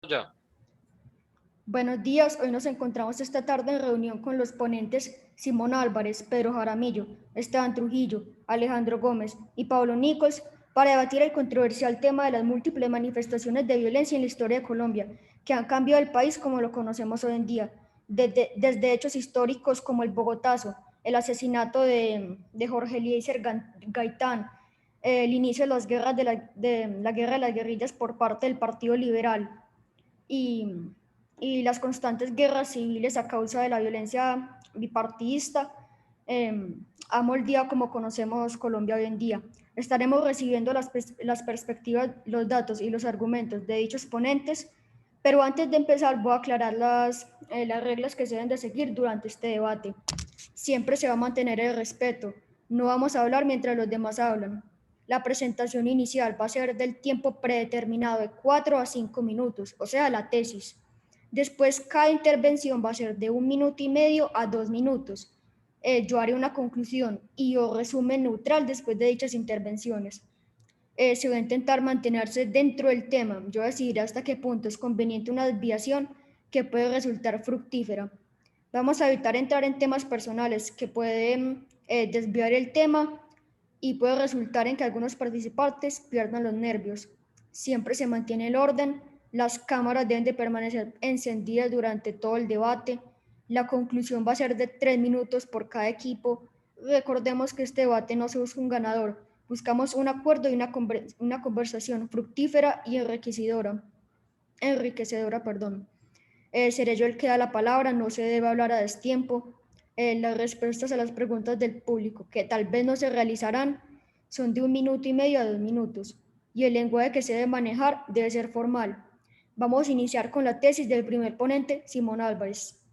ya. Buenos días, hoy nos encontramos esta tarde en reunión con los ponentes Simón Álvarez, Pedro Jaramillo, Esteban Trujillo, Alejandro Gómez y Pablo Nichols para debatir el controversial tema de las múltiples manifestaciones de violencia en la historia de Colombia, que han cambiado el país como lo conocemos hoy en día, desde hechos históricos como el Bogotazo, el asesinato de Jorge Eliezer Gaitán, el inicio de la guerra de las guerrillas por parte del Partido Liberal y, y las constantes guerras civiles a causa de la violencia bipartidista ha moldeado como conocemos Colombia hoy en día. Estaremos recibiendo las perspectivas, los datos y los argumentos de dichos ponentes, pero antes de empezar voy a aclarar las reglas que se deben de seguir durante este debate. Siempre se va a mantener el respeto. No vamos a hablar mientras los demás hablan. La presentación inicial va a ser del tiempo predeterminado de 4 a 5 minutos, o sea, la tesis. Después, cada intervención va a ser de 1 minuto y medio a 2 minutos. Yo haré una conclusión y o resumen neutral después de dichas intervenciones. Se va a intentar mantenerse dentro del tema. Yo decidiré hasta qué punto es conveniente una desviación que puede resultar fructífera. Vamos a evitar entrar en temas personales que pueden desviar el tema y puede resultar en que algunos participantes pierdan los nervios. Siempre se mantiene el orden, las cámaras deben de permanecer encendidas durante todo el debate, la conclusión va a ser de 3 minutos por cada equipo. Recordemos que este debate no se busca un ganador, buscamos un acuerdo y una conversación fructífera y enriquecedora. Seré yo el que da la palabra, no se debe hablar a destiempo. Las respuestas a las preguntas del público, que tal vez no se realizarán, son de 1 minuto y medio a 2 minutos. Y el lenguaje que se debe manejar debe ser formal. Vamos a iniciar con la tesis del primer ponente, Simón Álvarez.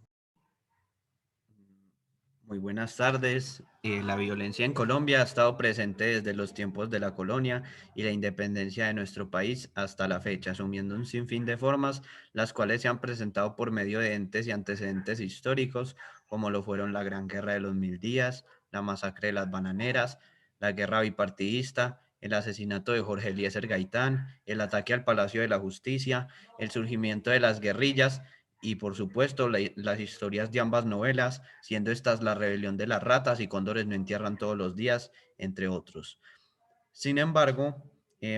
Muy buenas tardes. La violencia en Colombia ha estado presente desde los tiempos de la colonia y la independencia de nuestro país hasta la fecha, asumiendo un sinfín de formas, las cuales se han presentado por medio de entes y antecedentes históricos, como lo fueron la Gran Guerra de los Mil Días, la masacre de las Bananeras, la guerra bipartidista, el asesinato de Jorge Eliezer Gaitán, el ataque al Palacio de la Justicia, el surgimiento de las guerrillas y por supuesto las historias de ambas novelas, siendo estas La rebelión de las ratas y Cóndores no entierran todos los días, entre otros. Sin embargo,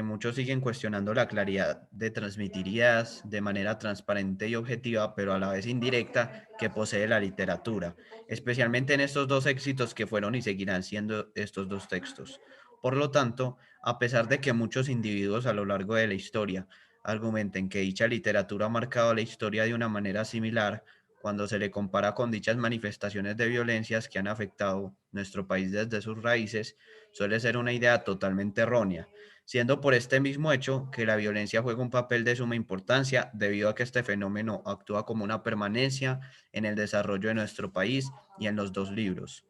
muchos siguen cuestionando la claridad de transmitir ideas de manera transparente y objetiva, pero a la vez indirecta, que posee la literatura, especialmente en estos dos éxitos que fueron y seguirán siendo estos dos textos. Por lo tanto, a pesar de que muchos individuos a lo largo de la historia argumenten que dicha literatura ha marcado la historia de una manera similar, cuando se le compara con dichas manifestaciones de violencias que han afectado nuestro país desde sus raíces, suele ser una idea totalmente errónea, siendo por este mismo hecho que la violencia juega un papel de suma importancia debido a que este fenómeno actúa como una permanencia en el desarrollo de nuestro país y en los dos libros.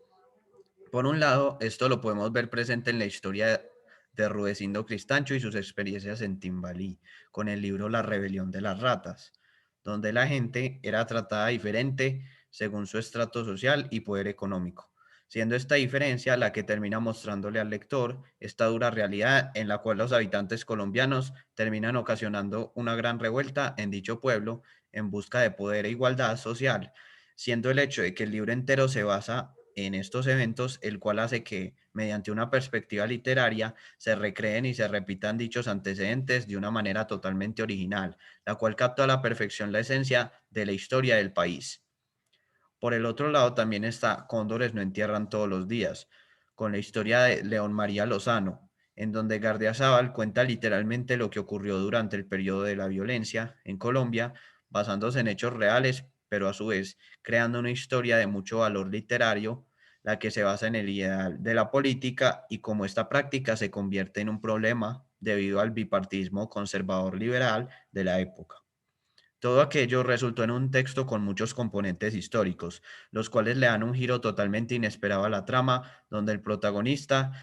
Por un lado, esto lo podemos ver presente en la historia de Rudecindo Cristancho y sus experiencias en Timbalí, con el libro La rebelión de las ratas, donde la gente era tratada diferente según su estrato social y poder económico, siendo esta diferencia la que termina mostrándole al lector esta dura realidad en la cual los habitantes colombianos terminan ocasionando una gran revuelta en dicho pueblo en busca de poder e igualdad social, siendo el hecho de que el libro entero se basa en estos eventos, el cual hace que, mediante una perspectiva literaria, se recreen y se repitan dichos antecedentes de una manera totalmente original, la cual capta a la perfección la esencia de la historia del país. Por el otro lado, también está Cóndores no entierran todos los días, con la historia de León María Lozano, en donde Gardiazabal cuenta literalmente lo que ocurrió durante el periodo de la violencia en Colombia, basándose en hechos reales, pero a su vez creando una historia de mucho valor literario, la que se basa en el ideal de la política y cómo esta práctica se convierte en un problema debido al bipartidismo conservador liberal de la época. Todo aquello resultó en un texto con muchos componentes históricos, los cuales le dan un giro totalmente inesperado a la trama, donde el protagonista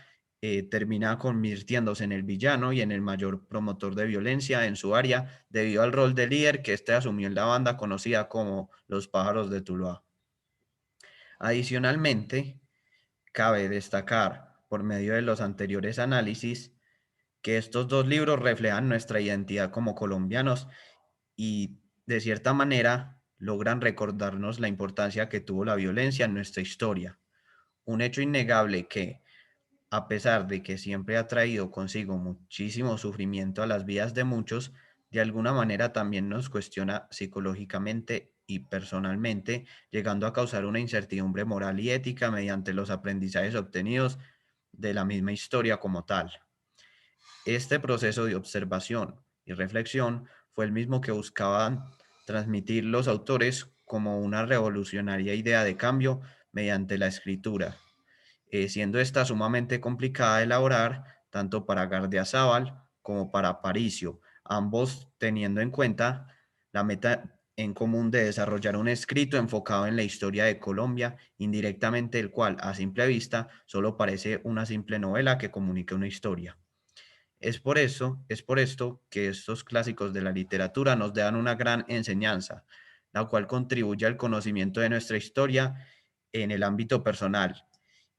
termina convirtiéndose en el villano y en el mayor promotor de violencia en su área, debido al rol de líder que éste asumió en la banda conocida como Los Pájaros de Tuluá. Adicionalmente, cabe destacar, por medio de los anteriores análisis, que estos dos libros reflejan nuestra identidad como colombianos y de cierta manera logran recordarnos la importancia que tuvo la violencia en nuestra historia. Un hecho innegable que, a pesar de que siempre ha traído consigo muchísimo sufrimiento a las vidas de muchos, de alguna manera también nos cuestiona psicológicamente y personalmente, llegando a causar una incertidumbre moral y ética mediante los aprendizajes obtenidos de la misma historia como tal. Este proceso de observación y reflexión fue el mismo que buscaban transmitir los autores como una revolucionaria idea de cambio mediante la escritura, siendo esta sumamente complicada de elaborar tanto para Gardiazabal como para Aparicio, ambos teniendo en cuenta la meta en común de desarrollar un escrito enfocado en la historia de Colombia, indirectamente el cual a simple vista solo parece una simple novela que comunica una historia. Es por esto que estos clásicos de la literatura nos dan una gran enseñanza, la cual contribuye al conocimiento de nuestra historia en el ámbito personal.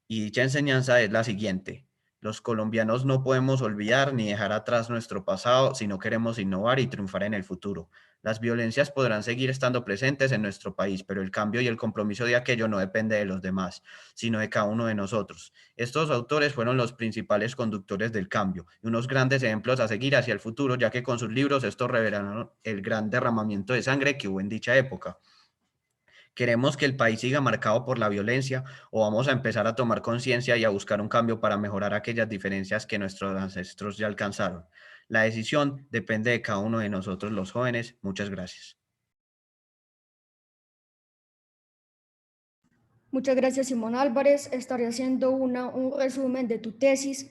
Y dicha enseñanza es la siguiente: los colombianos no podemos olvidar ni dejar atrás nuestro pasado si no queremos innovar y triunfar en el futuro. Las violencias podrán seguir estando presentes en nuestro país, pero el cambio y el compromiso de aquello no depende de los demás, sino de cada uno de nosotros. Estos autores fueron los principales conductores del cambio y unos grandes ejemplos a seguir hacia el futuro, ya que con sus libros estos revelaron el gran derramamiento de sangre que hubo en dicha época. ¿Queremos que el país siga marcado por la violencia o vamos a empezar a tomar conciencia y a buscar un cambio para mejorar aquellas diferencias que nuestros ancestros ya alcanzaron? La decisión depende de cada uno de nosotros los jóvenes. Muchas gracias. Muchas gracias, Simón Álvarez. Estaré haciendo un resumen de tu tesis.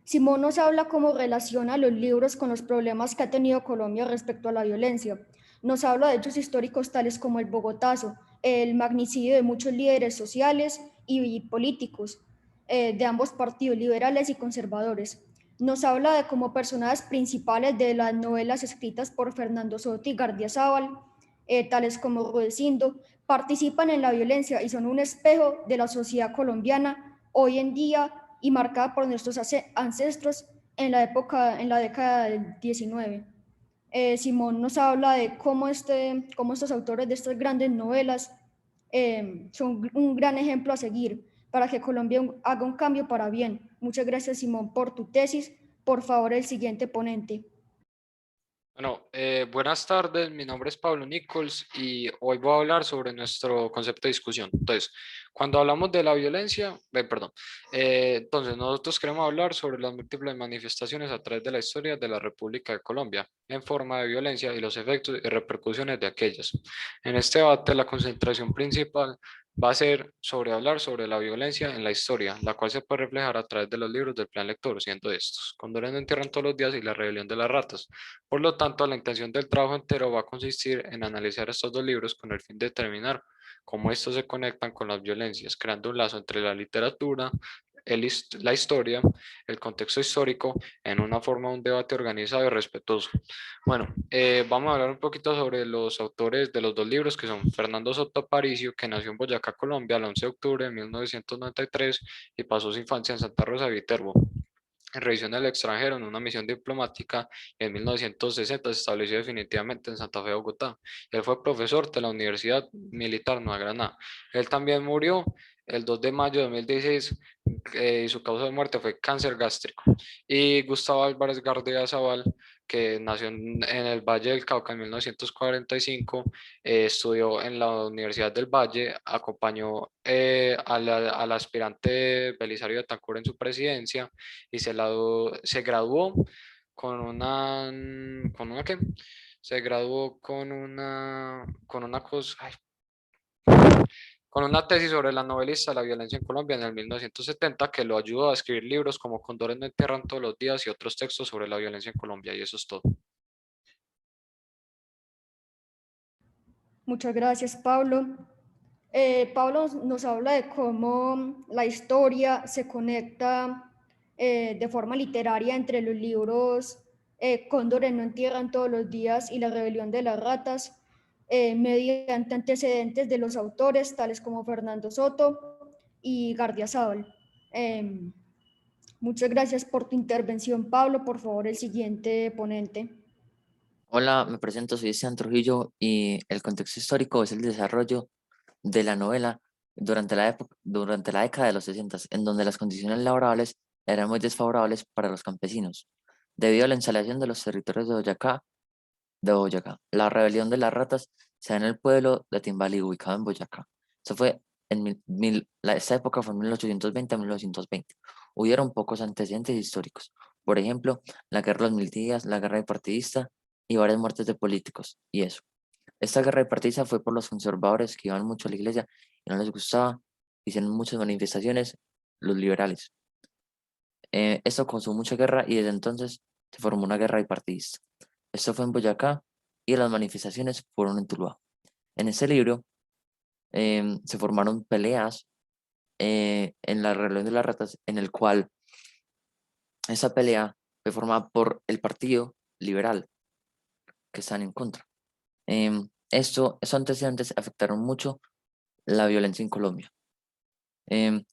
Simón nos habla cómo relaciona los libros con los problemas que ha tenido Colombia respecto a la violencia. Nos habla de hechos históricos tales como el Bogotazo, el magnicidio de muchos líderes sociales y políticos de ambos partidos, liberales y conservadores. Nos habla de cómo personajes principales de las novelas escritas por Fernando Soto y Gardiazabal, tales como Rudecindo, participan en la violencia y son un espejo de la sociedad colombiana hoy en día y marcada por nuestros ancestros en la década del 19. Simón nos habla de cómo estos autores de estas grandes novelas son un gran ejemplo a seguir para que Colombia haga un cambio para bien. Muchas gracias, Simón, por tu tesis. Por favor, el siguiente ponente. Bueno, buenas tardes, mi nombre es Pablo Nichols y hoy voy a hablar sobre nuestro concepto de discusión. Entonces, cuando hablamos de la violencia, perdón, entonces nosotros queremos hablar sobre las múltiples manifestaciones a través de la historia de la República de Colombia en forma de violencia y los efectos y repercusiones de aquellas. En este debate, la concentración principal va a ser sobre hablar sobre la violencia en la historia, la cual se puede reflejar a través de los libros del plan lector, siendo estos Condores no entierran todos los días y La rebelión de las ratas. Por lo tanto, la intención del trabajo entero va a consistir en analizar estos dos libros con el fin de determinar cómo estos se conectan con las violencias, creando un lazo entre la literatura, la historia, el contexto histórico, en una forma de un debate organizado y respetuoso. Bueno, vamos a hablar un poquito sobre los autores de los dos libros, que son Fernando Soto Aparicio, que nació en Boyacá, Colombia, el 11 de octubre de 1993 y pasó su infancia en Santa Rosa de Viterbo. En revisión del extranjero en una misión diplomática en 1960 se estableció definitivamente en Santa Fe, Bogotá. Él fue profesor de la Universidad Militar Nueva Granada. Él también murió el 2 de mayo de 2016 y su causa de muerte fue cáncer gástrico. Y Gustavo Álvarez Gardea Zaval, que nació en el Valle del Cauca en 1945, estudió en la Universidad del Valle, acompañó al aspirante Belisario Betancur en su presidencia y se graduó ¿con una qué? Se graduó con una cosa, ay, con una tesis sobre la novelista La violencia en Colombia en el 1970 que lo ayudó a escribir libros como Condores no entierran todos los días y otros textos sobre la violencia en Colombia, y eso es todo. Muchas gracias, Pablo. Pablo nos habla de cómo la historia se conecta de forma literaria entre los libros Cóndores no entierran todos los días y La rebelión de las ratas, mediante antecedentes de los autores tales como Fernando Soto y Gardiazabal. Muchas gracias por tu intervención, Pablo. Por favor, el siguiente ponente. Hola, me presento, soy Esteban Trujillo y el contexto histórico es el desarrollo de la novela durante la década de los 60, en donde las condiciones laborales eran muy desfavorables para los campesinos, debido a la instalación de los territorios de Boyacá. La rebelión de las ratas se da en el pueblo de Timbalí, ubicado en Boyacá. Eso fue esta época fue en 1820 a 1920. Hubieron pocos antecedentes históricos. Por ejemplo, la guerra de los Mil Días, la guerra de partidista y varias muertes de políticos. Y eso. Esta guerra de partidista fue por los conservadores que iban mucho a la iglesia y no les gustaba. Hicieron muchas manifestaciones, los liberales. Esto causó mucha guerra y desde entonces se formó una guerra bipartidista. Esto fue en Boyacá y las manifestaciones fueron en Tuluá. En este libro se formaron peleas en la rebelión de las ratas, en el cual esa pelea fue formada por el Partido Liberal, que están en contra. Estos antecedentes afectaron mucho la violencia en Colombia. Em,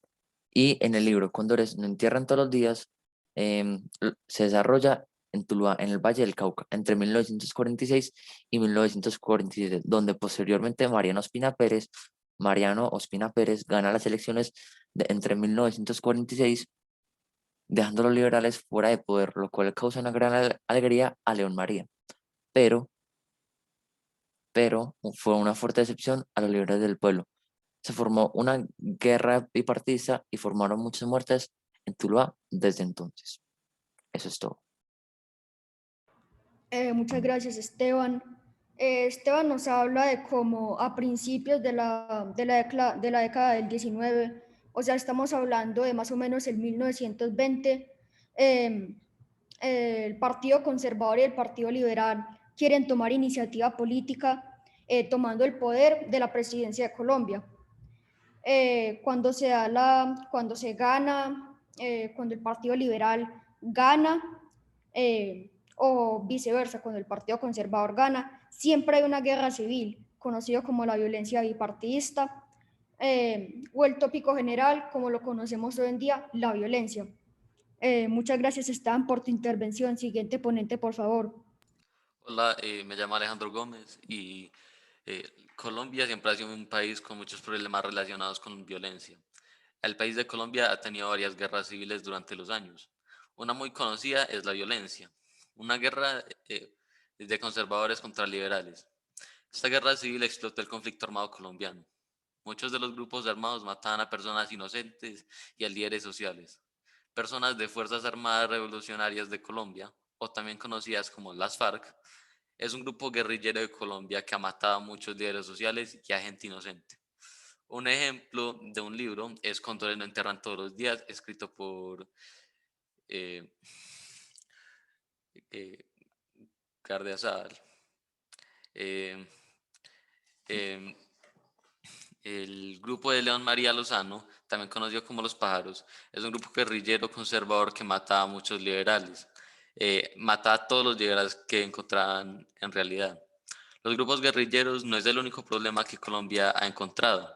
y en el libro Cóndores no entierran todos los días, se desarrolla en Tuluá, en el Valle del Cauca, entre 1946 y 1947, donde posteriormente Mariano Ospina Pérez gana las elecciones entre 1946, dejando a los liberales fuera de poder, lo cual causa una gran alegría a León María. Pero, pero fue una fuerte decepción a los liberales del pueblo. Se formó una guerra bipartidista y formaron muchas muertes en Tuluá desde entonces. Eso es todo. Muchas gracias, Esteban. Esteban nos habla de cómo a principios de la década del 19, o sea, estamos hablando de más o menos el 1920, eh, el Partido Conservador y el Partido Liberal quieren tomar iniciativa política tomando el poder de la presidencia de Colombia. Cuando se gana, cuando el Partido Liberal gana, o viceversa, cuando el Partido Conservador gana, siempre hay una guerra civil, conocido como la violencia bipartidista, o el tópico general, como lo conocemos hoy en día, la violencia. Muchas gracias, Stan, por tu intervención. Siguiente ponente, por favor. Hola, me llamo Alejandro Gómez y Colombia siempre ha sido un país con muchos problemas relacionados con violencia. El país de Colombia ha tenido varias guerras civiles durante los años. Una muy conocida es la violencia, una guerra de conservadores contra liberales. Esta guerra civil explotó el conflicto armado colombiano. Muchos de los grupos armados mataban a personas inocentes y a líderes sociales. Personas de Fuerzas Armadas Revolucionarias de Colombia, o también conocidas como las FARC, es un grupo guerrillero de Colombia que ha matado a muchos líderes sociales y a gente inocente. Un ejemplo de un libro es Cóndores no enterran todos los días, escrito por eh, eh, Garde Azar. Eh, eh, el grupo de León María Lozano, también conocido como Los Pájaros, es un grupo guerrillero conservador que mata a muchos liberales. Mata a todos los liberales que encontraban en realidad. Los grupos guerrilleros no es el único problema que Colombia ha encontrado.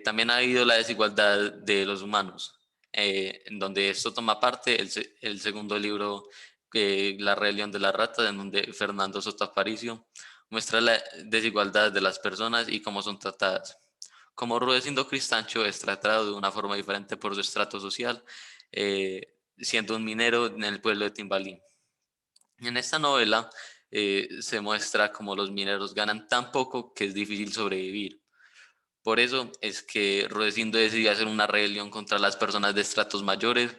También ha habido la desigualdad de los humanos, en donde esto toma parte el segundo libro, La rebelión de las ratas, en donde Fernando Soto Aparicio muestra la desigualdad de las personas y cómo son tratadas. Como Rudecindo Cristancho es tratado de una forma diferente por su estrato social, siendo un minero en el pueblo de Timbalí. En esta novela se muestra cómo los mineros ganan tan poco que es difícil sobrevivir. Por eso es que Rudecindo decidió hacer una rebelión contra las personas de estratos mayores,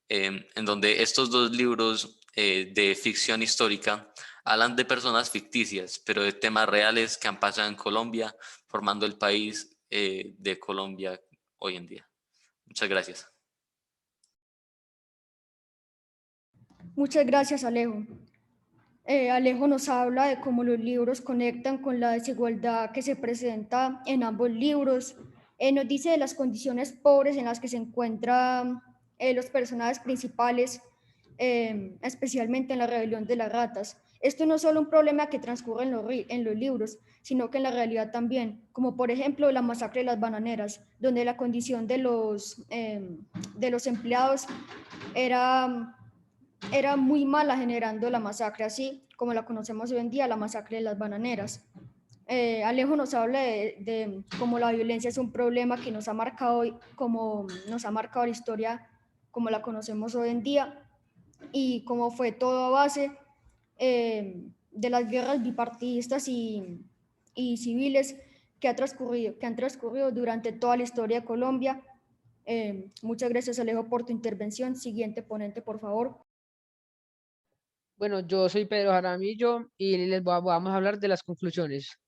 en donde estos dos libros de ficción histórica hablan de personas ficticias, pero de temas reales que han pasado en Colombia, formando el país de Colombia hoy en día. Muchas gracias. Muchas gracias, Alejo. Alejo nos habla de cómo los libros conectan con la desigualdad que se presenta en ambos libros. Nos dice de las condiciones pobres en las que se encuentran los personajes principales, especialmente en la rebelión de las ratas. Esto no es solo un problema que transcurre en los libros, sino que en la realidad también, como por ejemplo la masacre de las bananeras, donde la condición de los empleados era muy mala, generando la masacre, así como la conocemos hoy en día, la masacre de las bananeras. Alejo nos habla de cómo la violencia es un problema que nos ha marcado, como nos ha marcado la historia como la conocemos hoy en día, y cómo fue todo a base de las guerras bipartidistas y civiles que han transcurrido durante toda la historia de Colombia. Muchas gracias, Alejo, por tu intervención. Siguiente ponente, por favor. Bueno, yo soy Pedro Jaramillo y vamos a hablar de las conclusiones.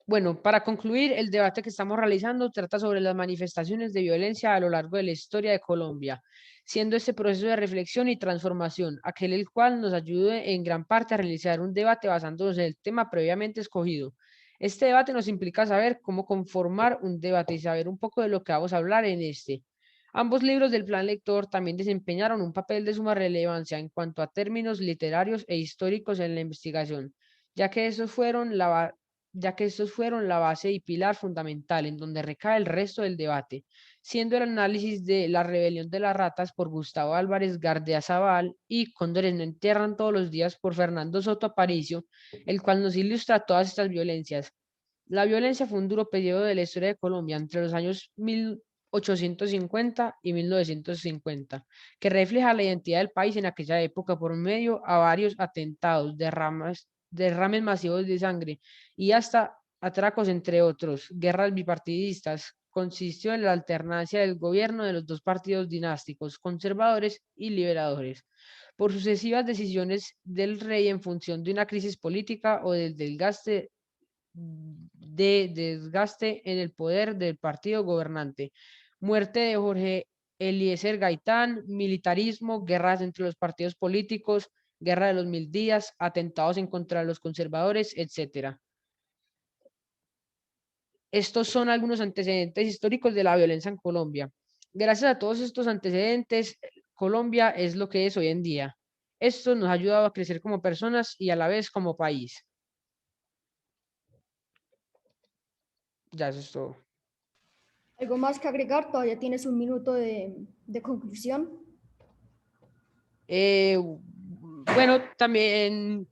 Bueno, para concluir, el debate que estamos realizando trata sobre las manifestaciones de violencia a lo largo de la historia de Colombia, siendo este proceso de reflexión y transformación aquel el cual nos ayude en gran parte a realizar un debate basándonos en el tema previamente escogido. Este debate nos implica saber cómo conformar un debate y saber un poco de lo que vamos a hablar en este. Ambos libros del Plan Lector también desempeñaron un papel de suma relevancia en cuanto a términos literarios e históricos en la investigación, ya que estos fueron la base y pilar fundamental en donde recae el resto del debate, siendo el análisis de La rebelión de las ratas por Gustavo Álvarez Gardiazabal y Cóndores no entierran todos los días por Fernando Soto Aparicio, el cual nos ilustra todas estas violencias. La violencia fue un duro periodo de la historia de Colombia entre los años 1850 y 1950, que refleja la identidad del país en aquella época por medio a varios atentados, derrames masivos de sangre y hasta atracos, entre otros. Guerras bipartidistas consistió en la alternancia del gobierno de los dos partidos dinásticos, conservadores y liberadores, por sucesivas decisiones del rey en función de una crisis política o del desgaste en el poder del partido gobernante. Muerte de Jorge Eliezer Gaitán, militarismo, guerras entre los partidos políticos, guerra de los 1000 días, atentados en contra de los conservadores, etc. Estos son algunos antecedentes históricos de la violencia en Colombia. Gracias a todos estos antecedentes, Colombia es lo que es hoy en día. Esto nos ha ayudado a crecer como personas y a la vez como país. Ya eso es todo. ¿Algo más que agregar? Todavía tienes un minuto de conclusión. Bueno, también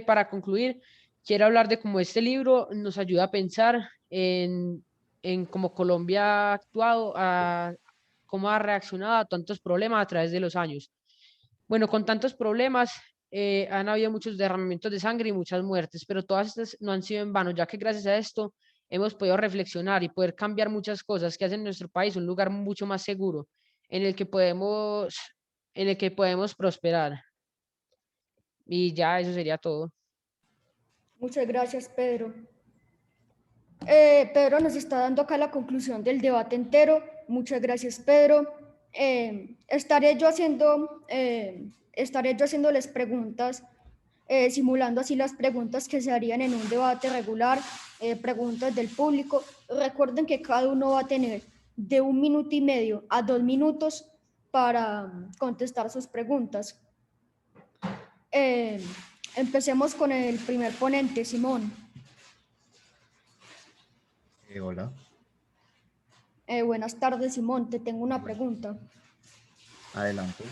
para concluir, quiero hablar de cómo este libro nos ayuda a pensar en cómo Colombia ha actuado, cómo ha reaccionado a tantos problemas a través de los años. Bueno, con tantos problemas han habido muchos derramamientos de sangre y muchas muertes, pero todas estas no han sido en vano, ya que gracias a esto hemos podido reflexionar y poder cambiar muchas cosas que hacen nuestro país un lugar mucho más seguro en el que podemos prosperar. Y ya eso sería todo. Muchas gracias, Pedro. Pedro nos está dando acá la conclusión del debate entero. Muchas gracias, Pedro. Estaré yo haciéndoles preguntas, simulando así las preguntas que se harían en un debate regular, preguntas del público. Recuerden que cada uno va a tener de 1 minuto y medio a 2 minutos para contestar sus preguntas. Empecemos con el primer ponente, Simón. Hola. Buenas tardes, Simón. Te tengo una pregunta. Adelante.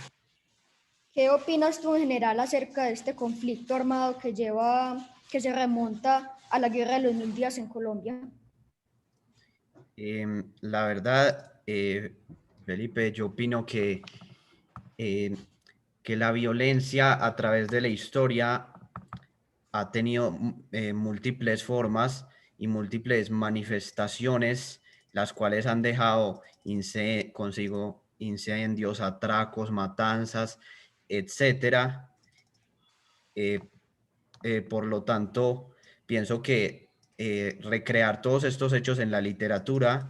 ¿Qué opinas tú en general acerca de este conflicto armado que se remonta a la guerra de los 1000 días en Colombia? La verdad, Felipe, yo opino que la violencia a través de la historia ha tenido múltiples formas y múltiples manifestaciones, las cuales han dejado consigo incendios, atracos, matanzas, etcétera. Por lo tanto, pienso que recrear todos estos hechos en la literatura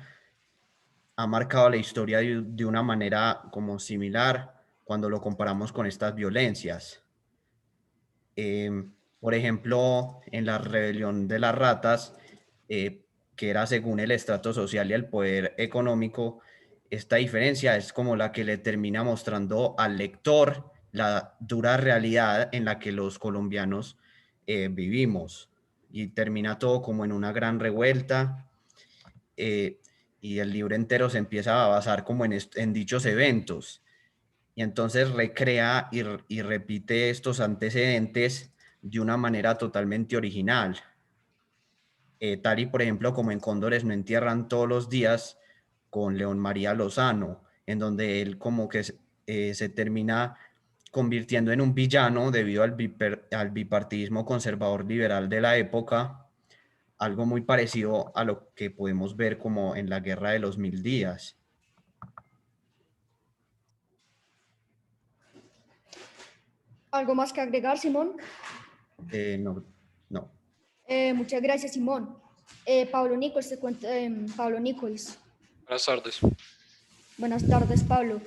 ha marcado la historia de una manera como similar cuando lo comparamos con estas violencias. Por ejemplo, en la rebelión de las ratas, que era según el estrato social y el poder económico, esta diferencia es como la que le termina mostrando al lector la dura realidad en la que los colombianos vivimos, y termina todo como en una gran revuelta, y el libro entero se empieza a basar como en dichos eventos. y entonces recrea y repite estos antecedentes de una manera totalmente original. Tal y por ejemplo como en Cóndores no entierran todos los días, con León María Lozano, en donde él como que se termina convirtiendo en un villano debido al bipartidismo conservador liberal de la época, algo muy parecido a lo que podemos ver como en la Guerra de los 1000 días. ¿Algo más que agregar, Simón? No, no. Muchas gracias, Simón. Pablo Nichols, Pablo Nichols. Buenas tardes. Buenas tardes, Pablo.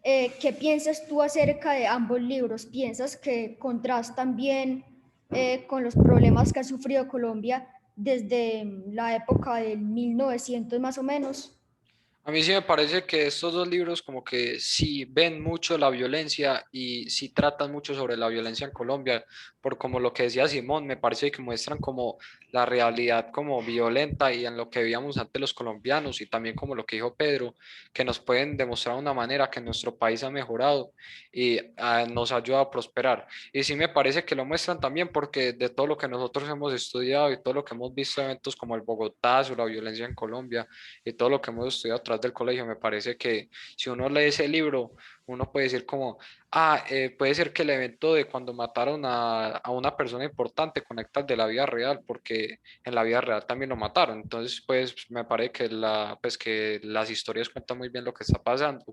¿Qué piensas tú acerca de ambos libros? ¿Piensas que contrastan bien con los problemas que ha sufrido Colombia desde la época del 1900 más o menos? A mí sí me parece que estos dos libros como que sí ven mucho la violencia y sí tratan mucho sobre la violencia en Colombia, por como lo que decía Simón, me parece que muestran como la realidad como violenta y en lo que vivíamos antes los colombianos y también como lo que dijo Pedro, que nos pueden demostrar una manera que nuestro país ha mejorado y nos ayuda a prosperar. Y sí me parece que lo muestran también porque de todo lo que nosotros hemos estudiado y todo lo que hemos visto eventos como el Bogotazo, la violencia en Colombia, y todo lo que hemos estudiado atrás del colegio, me parece que si uno lee ese libro, uno puede decir como, puede ser que el evento de cuando mataron a una persona importante conecta al de la vida real, porque en la vida real también lo mataron. Entonces, pues me parece que, pues, que las historias cuentan muy bien lo que está pasando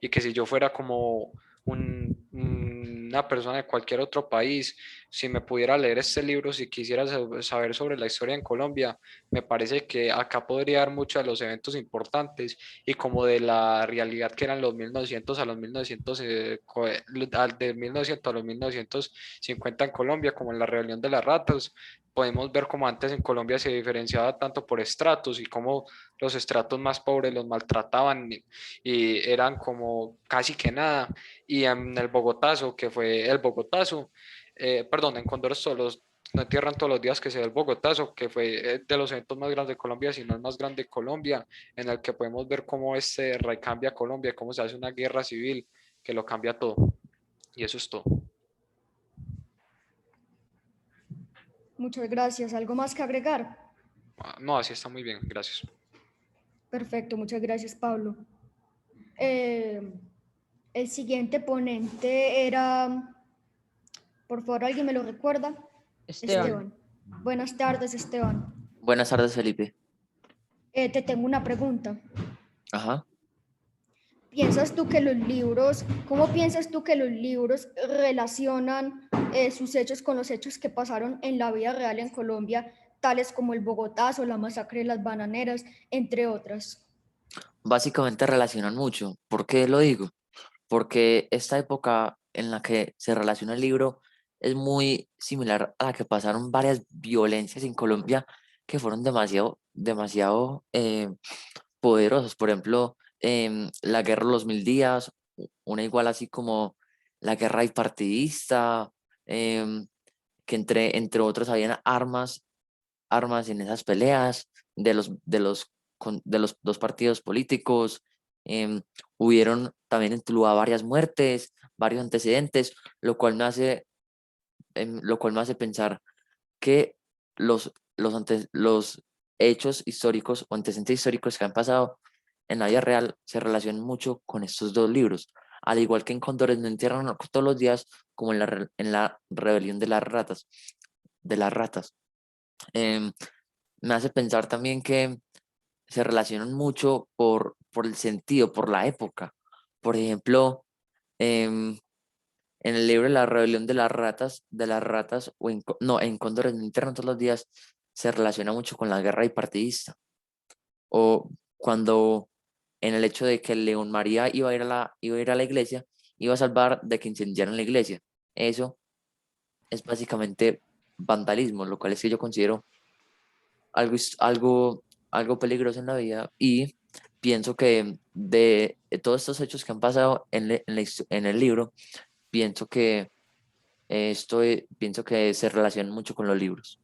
y que si yo fuera como una persona de cualquier otro país, si me pudiera leer este libro, si quisiera saber sobre la historia en Colombia, me parece que acá podría dar mucho de los eventos importantes y como de la realidad que eran los 1900 a los 1900, de 1900 a los 1950 en Colombia, como en la rebelión de las ratas. Podemos ver cómo antes en Colombia se diferenciaba tanto por estratos y cómo los estratos más pobres los maltrataban y eran como casi que nada. Y en el Bogotazo, que fue el Bogotazo, perdón, en Condores Solos, no entierran todos los días que se da el Bogotazo, que fue de los eventos más grandes de Colombia, si no el más grande de Colombia, en el que podemos ver cómo este rey cambia Colombia, cómo se hace una guerra civil que lo cambia todo. Y eso es todo. Muchas gracias. ¿Algo más que agregar? No, así está muy bien, gracias. Perfecto, muchas gracias, Pablo. El siguiente ponente era, por favor, ¿alguien me lo recuerda? Esteban. Buenas tardes, Esteban. Buenas tardes, Felipe. Te tengo una pregunta. Ajá. ¿Piensas tú que los libros, cómo piensas tú que los libros relacionan sus hechos con los hechos que pasaron en la vida real en Colombia, tales como el Bogotazo, la masacre de las bananeras, entre otras? Básicamente relacionan mucho. ¿Por qué lo digo? Porque esta época en la que se relaciona el libro es muy similar a la que pasaron varias violencias en Colombia que fueron demasiado poderosas. Por ejemplo, la guerra de los 1000 días, una igual así como la guerra bipartidista, em, que entre otros habían armas en esas peleas de los dos partidos políticos. Hubieron también en Tuluá varias muertes, varios antecedentes, lo cual me hace pensar que los hechos históricos o antecedentes históricos que han pasado en la vida real se relacionan mucho con estos dos libros. Al igual que en Cóndores no entierran todos los días, como en la rebelión de las ratas. Em, Me hace pensar también que se relacionan mucho por el sentido, por la época. Por ejemplo, em, en el libro La rebelión de las ratas, no, en Cóndores no entierran todos los días, se relaciona mucho con la guerra bipartidista. O cuando en el hecho de que León María iba a ir a la iglesia, iba a salvar de que incendiaran la iglesia. Eso es básicamente vandalismo, lo cual es que yo considero algo peligroso en la vida, y pienso que de todos estos hechos que han pasado en el libro, pienso que pienso que se relacionan mucho con los libros.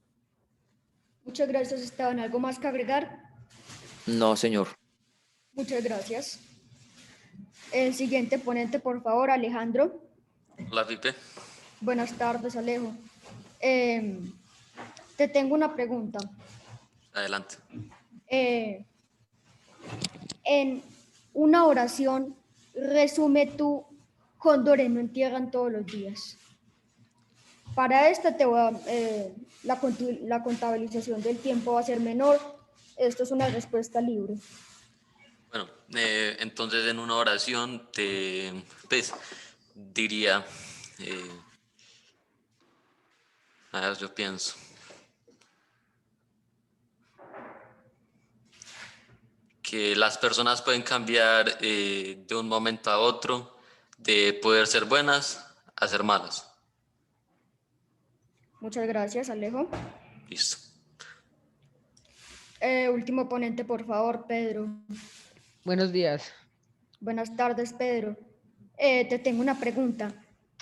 Muchas gracias, Esteban. ¿Algo más que agregar? No, señor. Muchas gracias. El siguiente ponente, por favor, Alejandro. Hola, Pipe. Buenas tardes, Alejo. Te tengo una pregunta. Adelante. En una oración, resume tú, cóndores no entierran todos los días. Para esta te voy a, la contabilización del tiempo va a ser menor. Esto es una respuesta libre. Bueno, entonces en una oración pues, diría, a ver, yo pienso. Que las personas pueden cambiar de un momento a otro, de poder ser buenas a ser malas. Muchas gracias, Alejo. Listo. Último ponente, por favor, Pedro. Buenos días. Buenas tardes, Pedro. Te tengo una pregunta.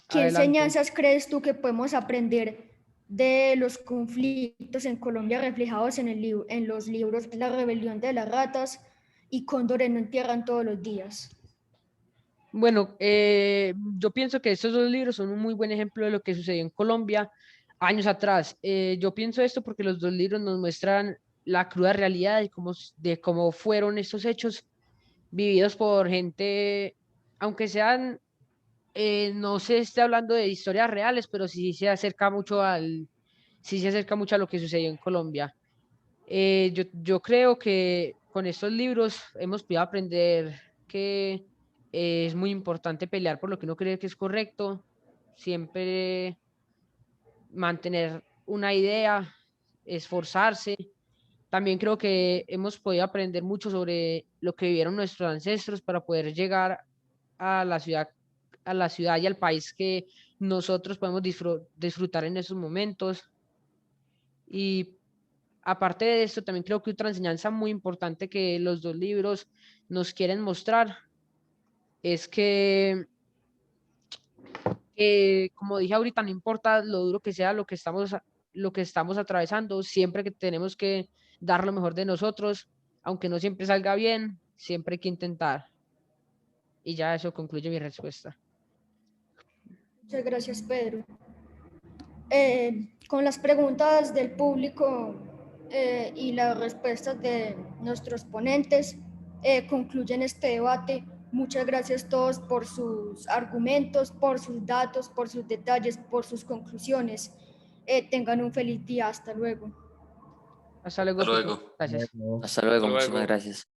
¿Qué Adelante. enseñanzas crees tú que podemos aprender de los conflictos en Colombia reflejados en los libros La rebelión de las ratas y Cóndores no entierran todos los días? Bueno, yo pienso que estos dos libros son un muy buen ejemplo de lo que sucedió en Colombia años atrás. Yo pienso esto porque los dos libros nos muestran la cruda realidad de cómo fueron estos hechos vividos por gente, aunque sean, no se esté hablando de historias reales, pero sí se acerca mucho a lo que sucedió en Colombia. Yo creo que con estos libros hemos podido aprender que es muy importante pelear por lo que uno cree que es correcto, siempre mantener una idea, esforzarse. También creo que hemos podido aprender mucho sobre lo que vivieron nuestros ancestros para poder llegar a a la ciudad y al país que nosotros podemos disfrutar en esos momentos. Y aparte de esto, también creo que otra enseñanza muy importante que los dos libros nos quieren mostrar es que, como dije ahorita, no importa lo duro que sea lo que estamos atravesando, siempre que tenemos que dar lo mejor de nosotros, aunque no siempre salga bien, siempre hay que intentar. Y ya eso concluye mi respuesta. Muchas gracias, Pedro. Con las preguntas del público y las respuestas de nuestros ponentes, concluyen este debate. Muchas gracias a todos por sus argumentos, por sus datos, por sus detalles, por sus conclusiones. Tengan un feliz día. Hasta luego. Hasta luego, Hasta Pipe. luego. Gracias. Hasta luego, Hasta muchísimas luego. gracias.